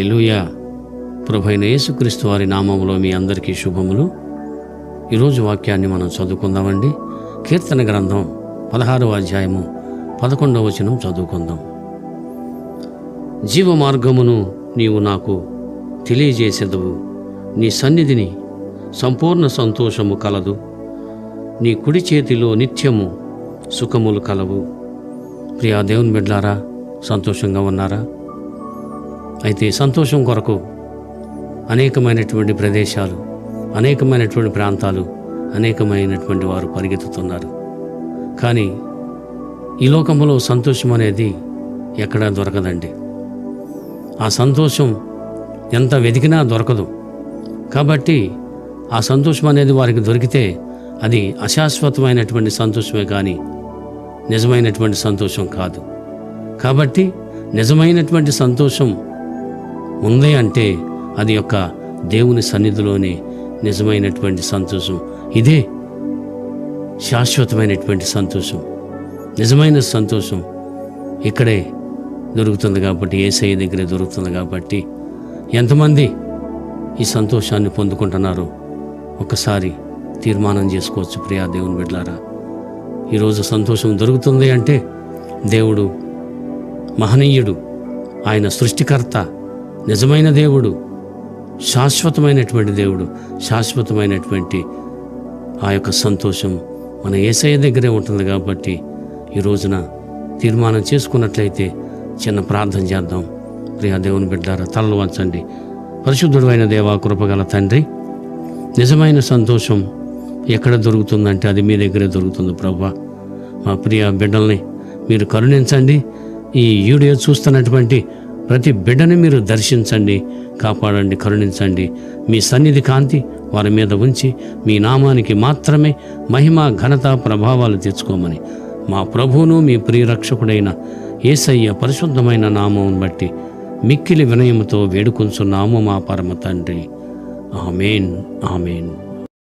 హల్లెలూయా. ప్రభువైన యేసుక్రీస్తు వారి నామములో మీ అందరికీ శుభములు. ఈరోజు వాక్యాన్ని మనం చదువుకుందామండి. కీర్తన గ్రంథం 16వ అధ్యాయము 11వ వచనం చదువుకుందాం. జీవ మార్గమును నీవు నాకు తెలియజేసేదవు, నీ సన్నిధిని సంపూర్ణ సంతోషము కలదు, నీ కుడి చేతిలో నిత్యము సుఖములు కలవు. ప్రియా దేవుని బిడ్డలారా, సంతోషంగా ఉన్నారా? అయితే సంతోషం కొరకు అనేకమైనటువంటి ప్రదేశాలు, అనేకమైనటువంటి ప్రాంతాలు, అనేకమైనటువంటి వారు పరిగెత్తుతున్నారు. కానీ ఈ లోకంలో సంతోషం అనేది ఎక్కడా దొరకదండి. ఆ సంతోషం ఎంత వెతికినా దొరకదు. కాబట్టి ఆ సంతోషం అనేది వారికి దొరికితే అది అశాశ్వతమైనటువంటి సంతోషమే కానీ నిజమైనటువంటి సంతోషం కాదు. కాబట్టి నిజమైనటువంటి సంతోషం ఉంది అంటే అది యొక్క దేవుని సన్నిధిలోనే నిజమైనటువంటి సంతోషం. ఇదే శాశ్వతమైనటువంటి సంతోషం, నిజమైన సంతోషం ఇక్కడే దొరుకుతుంది. కాబట్టి యేసయ్య దగ్గరే దొరుకుతుంది. కాబట్టి ఎంతమంది ఈ సంతోషాన్ని పొందుకుంటున్నారో ఒక్కసారి తీర్మానం చేసుకోవచ్చు. ప్రియా దేవుని బిడ్డలారా, ఈరోజు సంతోషం దొరుకుతుంది అంటే దేవుడు మహనీయుడు, ఆయన సృష్టికర్త, నిజమైన దేవుడు, శాశ్వతమైనటువంటి దేవుడు. శాశ్వతమైనటువంటి ఆ యొక్క సంతోషం మన యేసయ్య దగ్గరే ఉంటుంది. కాబట్టి ఈ రోజున తీర్మానం చేసుకున్నట్లయితే చిన్న ప్రార్థన చేద్దాం. ప్రియా దేవుని బిడ్డలారా, తలలు వంచండి. పరిశుద్ధుడు అయిన దేవా, కృపగల తండ్రి, నిజమైన సంతోషం ఎక్కడ దొరుకుతుందంటే అది మీ దగ్గరే దొరుకుతుంది. ప్రభువా, మా ప్రియ బిడ్డల్ని మీరు కరుణించండి. ఈ వీడియో చూస్తున్నటువంటి ప్రతి బిడ్డని మీరు దర్శించండి, కాపాడండి, కరుణించండి. మీ సన్నిధి కాంతి వారి మీద ఉంచి మీ నామానికి మాత్రమే మహిమ, ఘనత, ప్రభావాలు తెచ్చుకోమని మా ప్రభువును మీ ప్రియరక్షకుడైన యేసయ్య పరిశుద్ధమైన నామం బట్టి మిక్కిలి వినయముతో వేడుకొంచున్నాము మా పరమ తండ్రి. ఆమేన్, ఆమేన్.